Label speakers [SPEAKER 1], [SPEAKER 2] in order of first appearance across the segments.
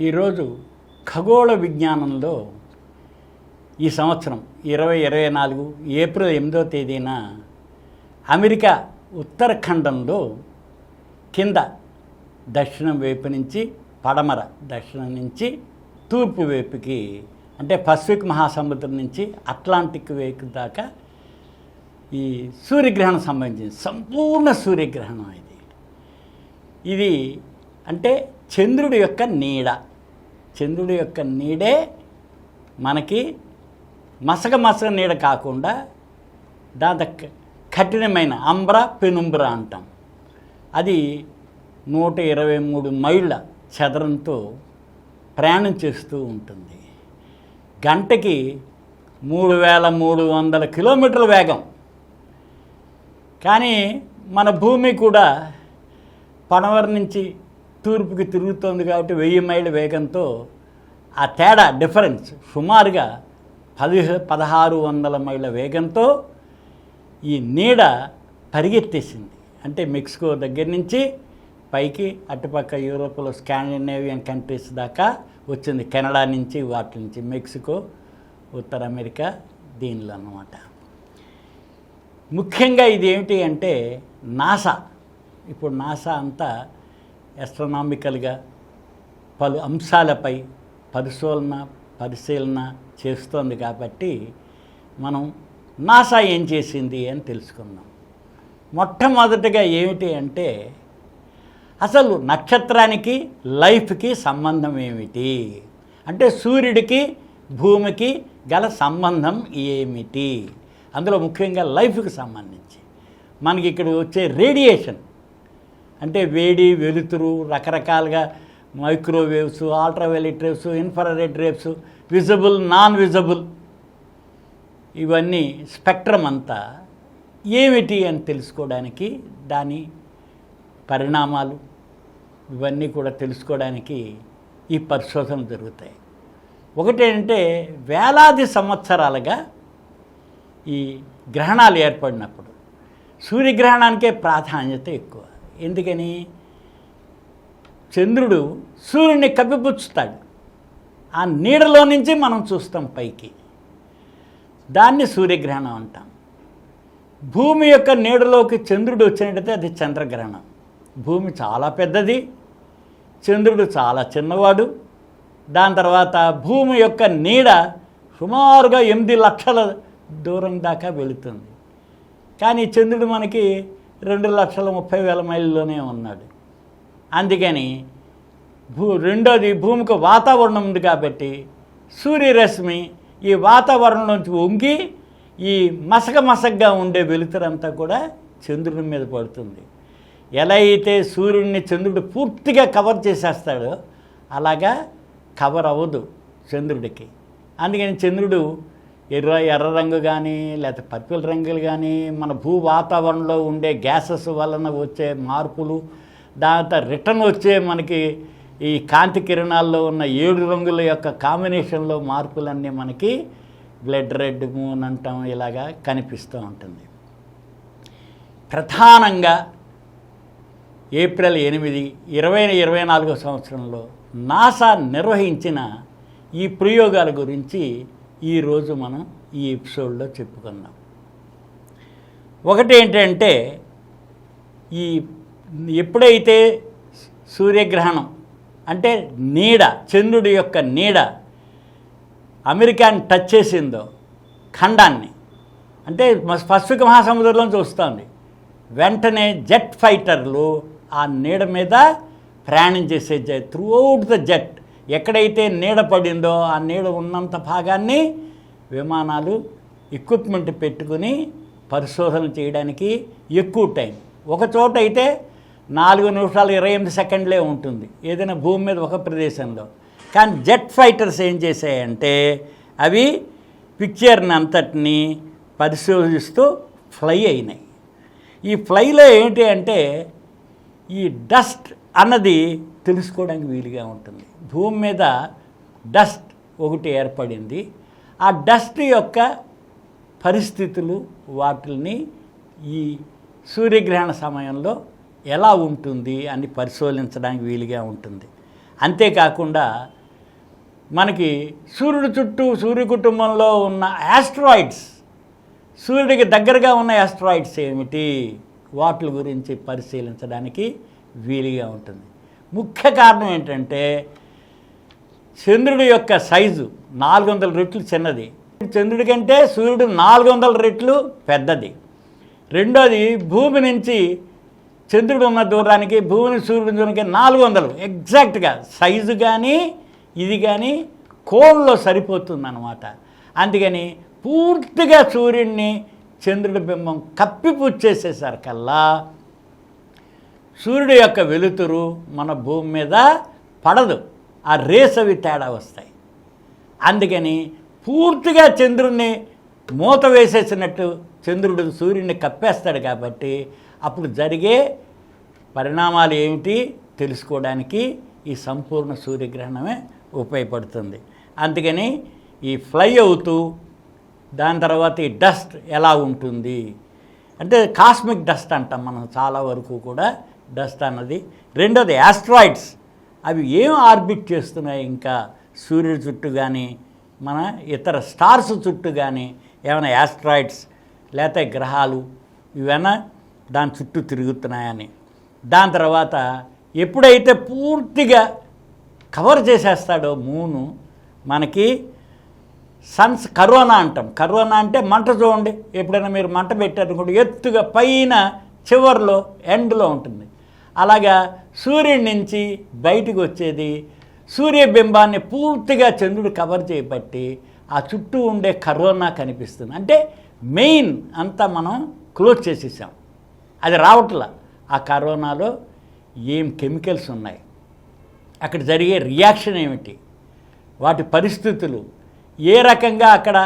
[SPEAKER 1] ఈరోజు ఖగోళ విజ్ఞానంలో ఈ సంవత్సరం 2024 ఏప్రిల్ 8వ తేదీన అమెరికా ఉత్తరాఖండంలో కింద దక్షిణం వైపు నుంచి పడమర దక్షిణం నుంచి తూర్పు వైపుకి అంటే పసిఫిక్ మహాసముద్రం నుంచి అట్లాంటిక్ వైపు దాకా ఈ సూర్యగ్రహణం సంబంధించి సంపూర్ణ సూర్యగ్రహణం ఇది అంటే చంద్రుడి యొక్క నీడ. చంద్రుడి యొక్క నీడే మనకి మసక నీడ కాకుండా దాంతో కఠినమైన అంబ్రా పెనుంబ్రా అంటాం. అది 123 మైళ్ళ చదరంతో ప్రయాణం చేస్తూ ఉంటుంది. గంటకి 3300 కిలోమీటర్ల వేగం. కానీ మన భూమి కూడా పడమర నుంచి తూర్పుకి తిరుగుతోంది కాబట్టి 1000 మైళ్ళ వేగంతో ఆ తేడా డిఫరెన్స్ సుమారుగా 1600 మైళ్ళ వేగంతో ఈ నీడ పరిగెత్తేసింది. అంటే మెక్సికో దగ్గర నుంచి పైకి అటుపక్క యూరోప్లో స్కాండినేవియన్ కంట్రీస్ దాకా వచ్చింది. కెనడా నుంచి వాటి నుంచి మెక్సికో, ఉత్తర అమెరికా దీనిలో అన్నమాట. ముఖ్యంగా ఇది ఏమిటి అంటే నాసా ఇప్పుడు నాసా అంతా ఆస్ట్రానామికల్గా పలు అంశాలపై పరిశీలన చేస్తోంది కాబట్టి మనం నాసా ఏం చేసింది అని తెలుసుకుందాం. మొట్టమొదటిగా ఏమిటి అంటే అసలు నక్షత్రానికి లైఫ్కి సంబంధం ఏమిటి అంటే సూర్యుడికి భూమికి గల సంబంధం ఏమిటి, అందులో ముఖ్యంగా లైఫ్కి సంబంధించి మనకి ఇక్కడ వచ్చే రేడియేషన్ అంటే వేడి వెలుతురు రకరకాలుగా microwaves, ultraviolet Revs, infrared Revs, visible non visible ఇవన్నీ స్పెక్ట్రమ్ అంతా ఏమిటి అని తెలుసుకోవడానికి దాని పరిణామాలు ఇవన్నీ కూడా తెలుసుకోవడానికి ఈ పరిశోధనలు జరుగుతాయి. ఒకటేంటే వేలాది సంవత్సరాలుగా ఈ గ్రహణాలు ఏర్పడినప్పుడు సూర్యగ్రహణానికే ప్రాధాన్యత ఎక్కువ. ఎందుకని చంద్రుడు సూర్యుడిని కప్పిపుచ్చుతాడు, ఆ నీడలో నుంచి మనం చూస్తాం పైకి, దాన్ని సూర్యగ్రహణం అంటాం. భూమి యొక్క నీడలోకి చంద్రుడు వచ్చినట్టయితే అది చంద్రగ్రహణం. భూమి చాలా పెద్దది, చంద్రుడు చాలా చిన్నవాడు. దాని తర్వాత భూమి యొక్క నీడ సుమారుగా 8 లక్షల దూరం దాకా వెళుతుంది. కానీ చంద్రుడు మనకి 2,30,000 మైళ్ళలోనే ఉన్నాడు. అందుకని రెండోది భూమికి వాతావరణం ఉంది కాబట్టి సూర్యరశ్మి ఈ వాతావరణం నుంచి వంగి ఈ మసకగా ఉండే వెలుతురంతా కూడా చంద్రుడి మీద పడుతుంది. ఎలా అయితే సూర్యుడిని చంద్రుడు పూర్తిగా కవర్ చేసేస్తాడో అలాగా కవర్ అవ్వదు చంద్రుడికి. అందుకని చంద్రుడు ఎర్ర రంగు కానీ లేకపోతే పర్పుల్ రంగులు కానీ మన భూ వాతావరణంలో ఉండే గ్యాసెస్ వలన వచ్చే మార్పులు, దాంతో రిటర్న్ వచ్చే మనకి ఈ కాంతి కిరణాల్లో ఉన్న 7 రంగుల యొక్క కాంబినేషన్లో మార్పులన్నీ మనకి బ్లడ్ రెడ్ మూన్ అంటాం ఇలాగా కనిపిస్తూ ఉంటుంది. ప్రధానంగా ఏప్రిల్ 8, 2024 సంవత్సరంలో నాసా నిర్వహించిన ఈ ప్రయోగాల గురించి ఈరోజు మనం ఈ ఎపిసోడ్లో చెప్పుకుందాం. ఒకటి ఏంటంటే ఈ ఎప్పుడైతే సూర్యగ్రహణం అంటే నీడ చంద్రుడి యొక్క నీడ అమెరికాని టచ్ చేసిందో ఖండాన్ని అంటే పసిఫిక్ మహాసముద్రంలో చూస్తుంది, వెంటనే జెట్ ఫైటర్లు ఆ నీడ మీద ప్రయాణం చేసే త్రూఅవుట్ ద జెట్ ఎక్కడైతే నీడ పడిందో ఆ నీడ ఉన్నంత భాగాన్ని విమానాలు ఎక్విప్మెంట్ పెట్టుకుని పరిశోధన చేయడానికి ఎక్కువ టైం. ఒక చోట అయితే 4 నిమిషాలు 28 సెకండ్లే ఉంటుంది ఏదైనా భూమి మీద ఒక ప్రదేశంలో. కానీ జెట్ ఫైటర్స్ ఏం చేశాయంటే అవి పిక్చర్ని అంతటిని పరిశోధిస్తూ ఫ్లై అయినాయి. ఈ ఫ్లైలో ఏంటి అంటే ఈ డస్ట్ అన్నది తెలుసుకోవడానికి వీలుగా ఉంటుంది. భూమి మీద డస్ట్ ఒకటి ఏర్పడింది, ఆ డస్ట్ యొక్క పరిస్థితులు వాటిని ఈ సూర్యగ్రహణ సమయంలో ఎలా ఉంటుంది అని పరిశోధించడానికి వీలుగా ఉంటుంది. అంతేకాకుండా మనకి సూర్యుడి చుట్టూ సూర్య కుటుంబంలో ఉన్న యాస్ట్రాయిడ్స్, సూర్యుడికి దగ్గరగా ఉన్న యాస్ట్రాయిడ్స్ ఏమిటి, వాటి గురించి పరిశీలించడానికి వీలుగా ఉంటుంది. ముఖ్య కారణం ఏంటంటే చంద్రుడి యొక్క సైజు 400 రెట్లు చిన్నది, చంద్రుడి కంటే సూర్యుడు 400 రెట్లు పెద్దది. రెండోది భూమి నుంచి చంద్రుడు ఉన్న దూరానికి భూమిని సూర్యుడి దూరానికి 400 ఎగ్జాక్ట్గా సైజు కానీ ఇది కానీ కోణంలో సరిపోతుందన్నమాట. అందుకని పూర్తిగా సూర్యుడిని చంద్రుడి బింబం కప్పిపుచ్చేసేసరికల్లా సూర్యుడి యొక్క వెలుతురు మన భూమి మీద పడదు, ఆ రేస్ అవి తేడా వస్తాయి. అందుకని పూర్తిగా చంద్రుడిని మూత వేసేసినట్టు చంద్రుడు సూర్యుడిని కప్పేస్తాడు. కాబట్టి అప్పుడు జరిగే పరిణామాలు ఏమిటి తెలుసుకోవడానికి ఈ సంపూర్ణ సూర్యగ్రహణమే ఉపయోగపడుతుంది. అందుకని ఈ ఫ్లై అవుతూ దాని తర్వాత ఈ డస్ట్ ఎలా ఉంటుంది అంటే కాస్మిక్ డస్ట్ అంటాం మనం చాలా వరకు కూడా డస్ట్ అన్నది. రెండోది యాస్ట్రాయిడ్స్, అవి ఏం ఆర్బిట్ చేస్తున్నాయి ఇంకా సూర్యుడి చుట్టూ కానీ మన ఇతర స్టార్స్ చుట్టూ కానీ ఏమైనా యాస్ట్రాయిడ్స్ లేకపోతే గ్రహాలు ఇవైనా దాని చుట్టూ తిరుగుతున్నాయని. దాని తర్వాత ఎప్పుడైతే పూర్తిగా కవర్ చేసేస్తాడో మూను మనకి సన్స్ కరోనా అంటాం. కరోనా అంటే మంట చూడండి, ఎప్పుడైనా మీరు మంట పెట్టారనుకోండి ఎత్తుగా పైన చివర్లో ఎండ్లో ఉంటుంది. అలాగా సూర్యుడి నుంచి బయటికి వచ్చేది సూర్యబింబాన్ని పూర్తిగా చంద్రుడు కవర్ చేయబట్టి ఆ చుట్టూ ఉండే కరోనా కనిపిస్తుంది. అంటే మెయిన్ అంతా మనం క్లోజ్ చేసేసాం, అది రావట్లా. ఆ కరోనాలో ఏం కెమికల్స్ ఉన్నాయి, అక్కడ జరిగే రియాక్షన్ ఏమిటి, వాటి పరిస్థితులు ఏ రకంగా అక్కడ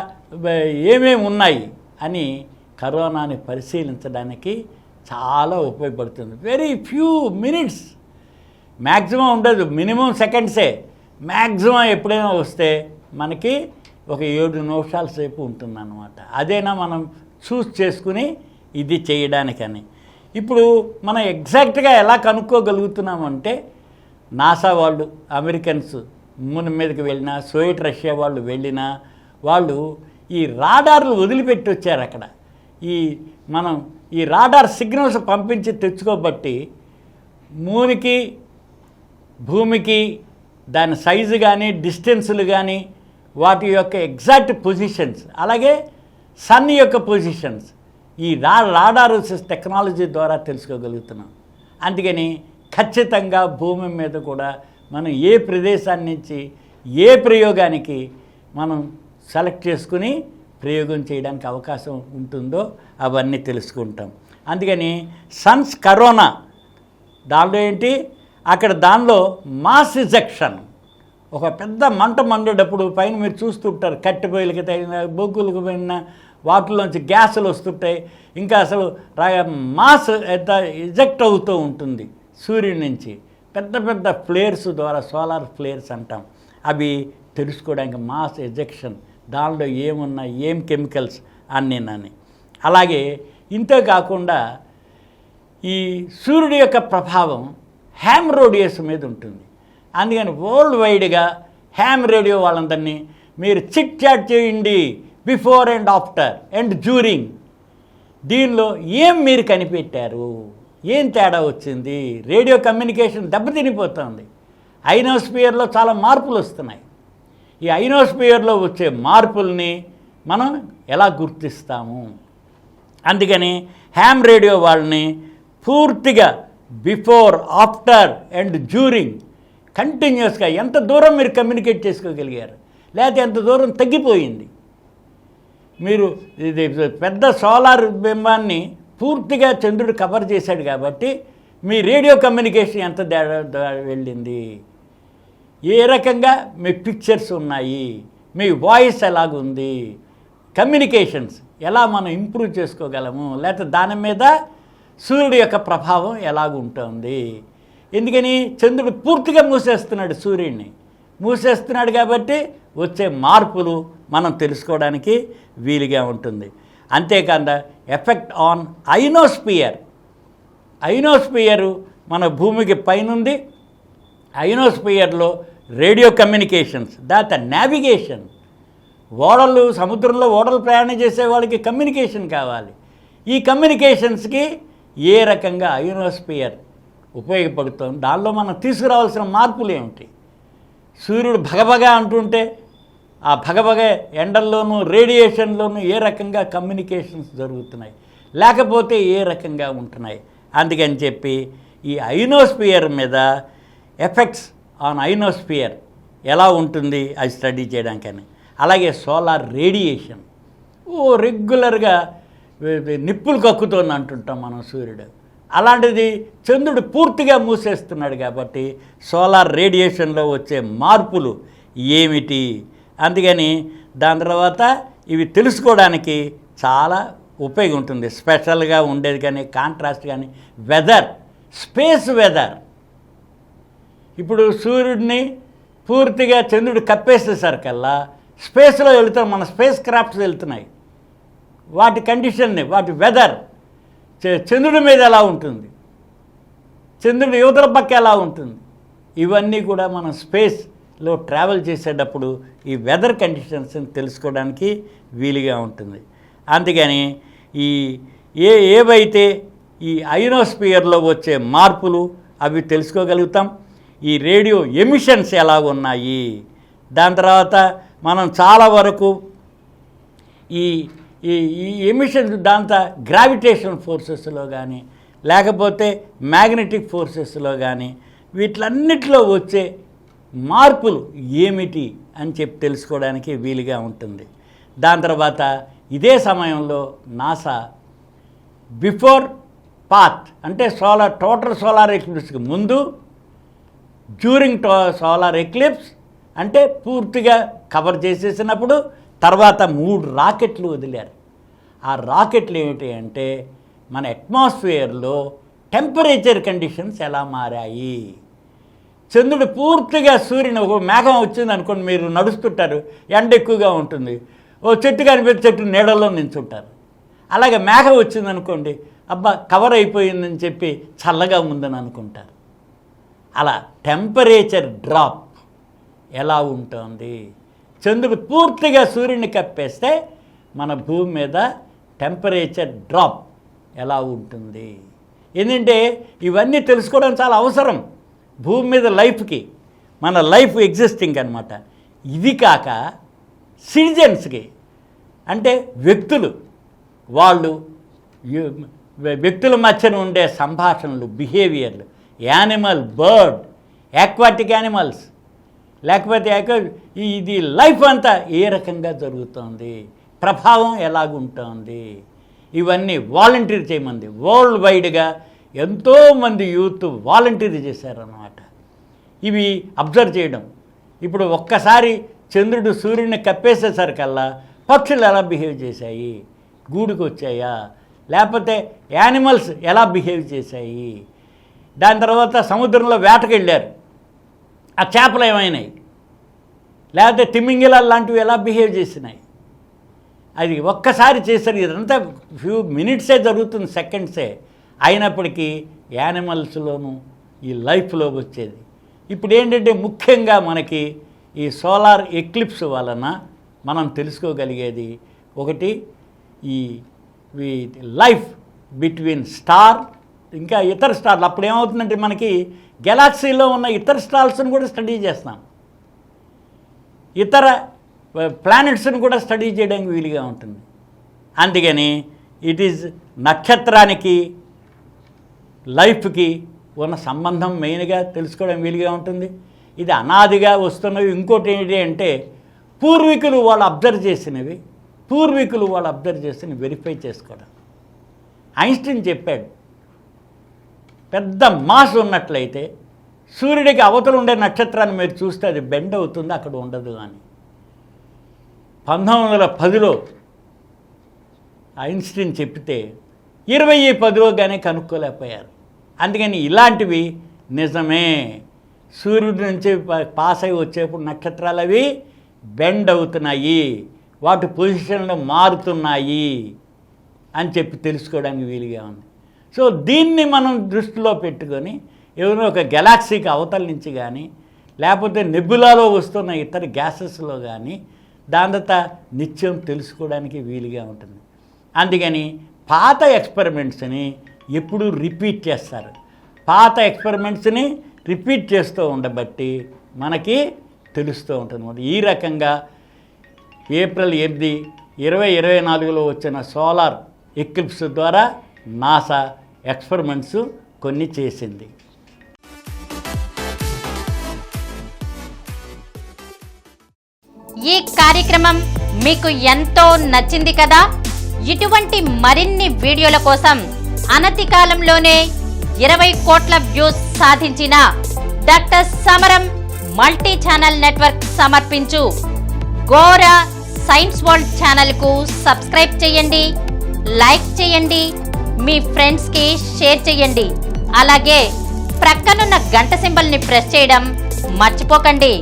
[SPEAKER 1] ఏమేమి ఉన్నాయి అని కరోనాని పరిశీలించడానికి చాలా ఉపయోగపడుతుంది. వెరీ ఫ్యూ మినిట్స్, మ్యాక్సిమం ఉండదు, మినిమం సెకండ్సే. మ్యాక్సిమం ఎప్పుడైనా వస్తే మనకి ఒక 7 నిమిషాల సేపు ఉంటుందన్నమాట. అదేనా మనం చూస్ చేసుకుని ఇది చేయడానికని. ఇప్పుడు మనం ఎగ్జాక్ట్గా ఎలా కనుక్కోగలుగుతున్నామంటే నాసా వాళ్ళు, అమెరికన్స్ మూన్ మీదకి వెళ్ళినా, సోవియట్ రష్యా వాళ్ళు వెళ్ళినా వాళ్ళు ఈ రాడార్లు వదిలిపెట్టి వచ్చారు అక్కడ. మనం ఈ రాడార్ సిగ్నల్స్ పంపించి తెచ్చుకోబట్టి మూన్కి భూమికి దాని సైజు కానీ డిస్టెన్సులు కానీ వాటి యొక్క ఎగ్జాక్ట్ పొజిషన్స్, అలాగే సన్ యొక్క పొజిషన్స్ ఈ రాడార్ టెక్నాలజీ ద్వారా తెలుసుకోగలుగుతున్నాం. అందుకని ఖచ్చితంగా భూమి మీద కూడా మనం ఏ ప్రదేశాన్ని నుంచి ఏ ప్రయోగానికి మనం సెలెక్ట్ చేసుకుని ప్రయోగం చేయడానికి అవకాశం ఉంటుందో అవన్నీ తెలుసుకుంటాం. అందుకని సన్స్ కరోనా దానిలో ఏంటి, అక్కడ దానిలో మాస్ ఇజెక్షన్, ఒక పెద్ద మంట మండేటప్పుడు పైన మీరు చూస్తుంటారు కట్టెపొయ్యలకి తగిన బొగ్గులకు పోయిన వాటిలోంచి గ్యాసులు వస్తుంటాయి. ఇంకా అసలు మాస్ ఇజెక్ట్ అవుతూ ఉంటుంది సూర్యుడి నుంచి. పెద్ద పెద్ద ఫ్లేర్స్ ద్వారా, సోలార్ ఫ్లేర్స్ అంటాం, అవి తెలుసుకోవడానికి మాస్ ఎజెక్షన్, దానిలో ఏమున్నా ఏం కెమికల్స్ అన్నీనని. అలాగే ఇంతే కాకుండా ఈ సూర్యుడి యొక్క ప్రభావం హ్యామ్ రేడియోస్ మీద ఉంటుంది. అందుకని వరల్డ్ వైడ్గా హ్యామ్ రేడియో వాళ్ళందరినీ మీరు చిట్ చాట్ చేయండి before and after and during. దీనిలో ఏం మీరు కనిపెట్టారు, ఏం తేడా వచ్చింది, రేడియో కమ్యూనికేషన్ దెబ్బతినిపోతుంది. ఐనోస్పియర్లో చాలా మార్పులు వస్తున్నాయి. ఈ ఐనోస్పియర్లో వచ్చే మార్పుల్ని మనం ఎలా గుర్తిస్తాము? అందుకని హ్యామ్ రేడియో వాళ్ళని పూర్తిగా బిఫోర్, ఆఫ్టర్ అండ్ డ్యూరింగ్ కంటిన్యూస్గా ఎంత దూరం మీరు కమ్యూనికేట్ చేసుకోగలిగారు, లేకపోతే ఎంత దూరం తగ్గిపోయింది. మీరు ఇది పెద్ద సోలార్ బింబాన్ని పూర్తిగా చంద్రుడు కవర్ చేశాడు కాబట్టి మీ రేడియో కమ్యూనికేషన్ ఎంత వెళ్ళింది, ఏ రకంగా మీ పిక్చర్స్ ఉన్నాయి, మీ వాయిస్ ఎలాగుంది, కమ్యూనికేషన్స్ ఎలా మనం ఇంప్రూవ్ చేసుకోగలము, లేకపోతే దాని మీద సూర్యుడి యొక్క ప్రభావం ఎలాగుంటుంది. ఎందుకని చంద్రుడు పూర్తిగా మూసేస్తున్నాడు, సూర్యుడిని మూసేస్తున్నాడు కాబట్టి వచ్చే మార్పులు మనం తెలుసుకోవడానికి వీలుగా ఉంటుంది. అంతేకాకుండా ఎఫెక్ట్ ఆన్ ఐనోస్పియర్, ఐనోస్పియరు మన భూమికి పైనుంది. ఐనోస్పియర్లో రేడియో కమ్యూనికేషన్స్, తర్వాత నావిగేషన్. ఓడలు సముద్రంలో ఓడలు ప్రయాణం చేసే వాళ్ళకి కమ్యూనికేషన్ కావాలి. ఈ కమ్యూనికేషన్స్కి ఏ రకంగా అయోనోస్పియర్ ఉపయోగపడుతుంది, దానిలో మనం తీసుకురావాల్సిన మార్పులు ఏమిటి? సూర్యుడు భగభగ అంటుంటే ఆ భగభగ ఎండల్లోనూ రేడియేషన్లోనూ ఏ రకంగా కమ్యూనికేషన్స్ జరుగుతున్నాయి, లేకపోతే ఏ రకంగా ఉంటున్నాయి. అందుకని చెప్పి ఈ అయోనోస్పియర్ మీద ఎఫెక్ట్స్ ఆన్ అయోనోస్పియర్ ఎలా ఉంటుంది అది స్టడీ చేయడానికని. అలాగే సోలార్ రేడియేషన్ రెగ్యులర్గా నిప్పులు కక్కుతోంది అంటుంటాం మనం సూర్యుడు. అలాంటిది చంద్రుడు పూర్తిగా మూసేస్తున్నాడు కాబట్టి సోలార్ రేడియేషన్లో వచ్చే మార్పులు ఏమిటి, అందుకని దాని తర్వాత ఇవి తెలుసుకోవడానికి చాలా ఉపయోగం ఉంటుంది. స్పెషల్గా ఉండేది కానీ కాంట్రాస్ట్ కానీ వెదర్, స్పేస్ వెదర్. ఇప్పుడు సూర్యుడిని పూర్తిగా చంద్రుడు కప్పేసేసరికల్లా స్పేస్లో వెళుతాం, మన స్పేస్ క్రాఫ్ట్స్ వెళ్తున్నాయి. వాటి కండిషన్ని, వాటి వెదర్, చంద్రుడి మీద ఎలా ఉంటుంది, చంద్రుడి యువతల పక్క ఎలా ఉంటుంది, ఇవన్నీ కూడా మనం స్పేస్లో ట్రావెల్ చేసేటప్పుడు ఈ వెదర్ కండిషన్స్ని తెలుసుకోవడానికి వీలుగా ఉంటుంది. అందుకని ఈ ఏవైతే ఈ అయోనోస్పియర్లో వచ్చే మార్పులు అవి తెలుసుకోగలుగుతాం. ఈ రేడియో ఎమిషన్స్ ఎలా ఉన్నాయి, దాని తర్వాత మనం చాలా వరకు ఈ ఈ ఎమిషన్స్ దాంతో గ్రావిటేషన్ ఫోర్సెస్లో కానీ లేకపోతే మ్యాగ్నెటిక్ ఫోర్సెస్లో కానీ వీటిలన్నిటిలో వచ్చే మార్పులు ఏమిటి అని చెప్పి తెలుసుకోవడానికి వీలుగా ఉంటుంది. దాని తర్వాత ఇదే సమయంలో నాసా బిఫోర్ పాత్ అంటే టోటల్ సోలార్ ఎక్లిప్స్కి ముందు, డ్యూరింగ్ సోలార్ ఎక్లిప్స్ అంటే పూర్తిగా కవర్ చేసేసినప్పుడు, తర్వాత 3 రాకెట్లు వదిలారు. ఆ రాకెట్లు ఏమిటి అంటే మన అట్మాస్ఫియర్లో టెంపరేచర్ కండిషన్స్ ఎలా మారాయి. చంద్రుడు పూర్తిగా సూర్యుని ఒక మేఘం వచ్చింది అనుకోండి, మీరు నడుస్తుంటారు, ఎండ ఎక్కువగా ఉంటుంది, ఓ చెట్టు కనిపిస్తే చెట్టు నీడల్లో నించుంటారు. అలాగే మేఘం వచ్చిందనుకోండి, అబ్బా కవర్ అయిపోయిందని చెప్పి చల్లగా ఉందని అనుకుంటారు. అలా టెంపరేచర్ డ్రాప్ ఎలా ఉంటుంది, చంద్రుడు పూర్తిగా సూర్యుని కప్పేస్తే మన భూమి మీద టెంపరేచర్ డ్రాప్ ఎలా ఉంటుంది. ఏంటంటే ఇవన్నీ తెలుసుకోవడం చాలా అవసరం భూమి మీద లైఫ్కి, మన లైఫ్ ఎగ్జిస్టింగ్ అనమాట. ఇది కాక సిటిజన్స్కి అంటే వ్యక్తులు, వాళ్ళు వ్యక్తుల మధ్యన ఉండే సంభాషణలు, బిహేవియర్లు, యానిమల్, బర్డ్, ఆక్వాటిక్ యానిమల్స్, లేకపోతే ఇది లైఫ్ అంతా ఏ రకంగా జరుగుతుంది, ప్రభావం ఎలాగుంటుంది, ఇవన్నీ వాలంటీర్ చేయమంది. వరల్డ్ వైడ్గా ఎంతోమంది యూత్ వాలంటీర్ చేశారన్నమాట. ఇవి అబ్జర్వ్ చేయడం. ఇప్పుడు ఒక్కసారి చంద్రుడు సూర్యుడిని కప్పేసేసరికల్లా పక్షులు ఎలా బిహేవ్ చేశాయి, గూడుకు వచ్చాయా, లేకపోతే యానిమల్స్ ఎలా బిహేవ్ చేశాయి, దాని తర్వాత సముద్రంలో వేటకెళ్ళారు, ఆ చేపలు ఏమైనాయి, లేకపోతే తిమింగిలాలు లాంటివి ఎలా బిహేవ్ చేసినాయి, అది ఒక్కసారి చేశారు. ఇదంతా ఫ్యూ మినిట్సే జరుగుతుంది, సెకండ్సే. అయినప్పటికీ యానిమల్స్లోనూ ఈ లైఫ్లో వచ్చేది. ఇప్పుడు ఏంటంటే ముఖ్యంగా మనకి ఈ సోలార్ ఎక్లిప్స్ వలన మనం తెలుసుకోగలిగేది ఒకటి, ఈ లైఫ్ బిట్వీన్ స్టార్ ఇంకా ఇతర స్టార్లు. అప్పుడు ఏమవుతుందంటే మనకి గెలాక్సీలో ఉన్న ఇతర స్టార్స్ని కూడా స్టడీ చేస్తాం, ఇతర ప్లానెట్స్ని కూడా స్టడీ చేయడానికి వీలుగా ఉంటుంది. అందుకని ఇట్ ఈజ్ నక్షత్రానికి లైఫ్కి ఉన్న సంబంధం మెయిన్గా తెలుసుకోవడం వీలుగా ఉంటుంది. ఇది అనాదిగా వస్తున్నవి. ఇంకోటి ఏంటి అంటే పూర్వీకులు వాళ్ళు అబ్జర్వ్ చేసినవి, పూర్వీకులు వాళ్ళు అబ్జర్వ్ చేసినవి వెరిఫై చేసుకోవడం. ఐన్స్టీన్ చెప్పాడు, పెద్ద మాస్ ఉన్నట్లయితే సూర్యుడికి అవతల ఉండే నక్షత్రాన్ని మీరు చూస్తే అది బెండ్ అవుతుంది, అక్కడ ఉండదు అని 1910లో ఐన్స్టీన్ చెప్తే 2010లో కానీ కనుక్కోలేకపోయారు. అందుకని ఇలాంటివి నిజమే. సూర్యుడి నుంచి పాస్ అయి వచ్చేప్పుడు నక్షత్రాలు అవి బెండ్ అవుతున్నాయి, వాటి పొజిషన్లు మారుతున్నాయి అని చెప్పి తెలుసుకోవడానికి వీలుగా ఉంది. సో దీన్ని మనం దృష్టిలో పెట్టుకొని ఎవరో ఒక గెలాక్సీకి అవతల నుంచి కానీ లేకపోతే నెబులాలో వస్తున్న ఇతర గ్యాసెస్లో కానీ దాని తర్వాత నిత్యం తెలుసుకోవడానికి వీలుగా ఉంటుంది. అందుకని పాత ఎక్స్పెరిమెంట్స్ని ఎప్పుడూ రిపీట్ చేస్తారు. పాత ఎక్స్పెరిమెంట్స్ని రిపీట్ చేస్తూ ఉండబట్టి మనకి తెలుస్తూ ఉంటుంది. ఈ రకంగా ఏప్రిల్ 8, 2024లో వచ్చిన సోలార్ ఎక్లిప్స్ ద్వారా నాసా ఎక్స్పెరిమెంట్స్ కొన్ని చేసింది.
[SPEAKER 2] ఈ కార్యక్రమం మీకు ఎంతో నచ్చింది కదా. ఇటువంటి మరిన్ని వీడియోల కోసం అనతి కాలంలోనే 20 కోట్ల వ్యూస్ సాధించిన డాక్టర్ సమరం మల్టీ ఛానల్ నెట్వర్క్ సమర్పించు గోరా సైన్స్ వరల్డ్ ఛానల్కు సబ్స్క్రైబ్ చేయండి, లైక్ చేయండి, మీ ఫ్రెండ్స్కి షేర్ చేయండి. అలాగే ప్రక్కనున్న గంట సింబల్ని ప్రెస్ చేయడం మర్చిపోకండి.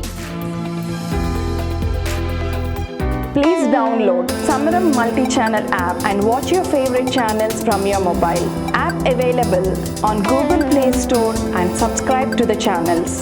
[SPEAKER 3] Please download Samaram Multi-Channel app and watch your favorite channels from your mobile. App available on Google Play Store and subscribe to the channels.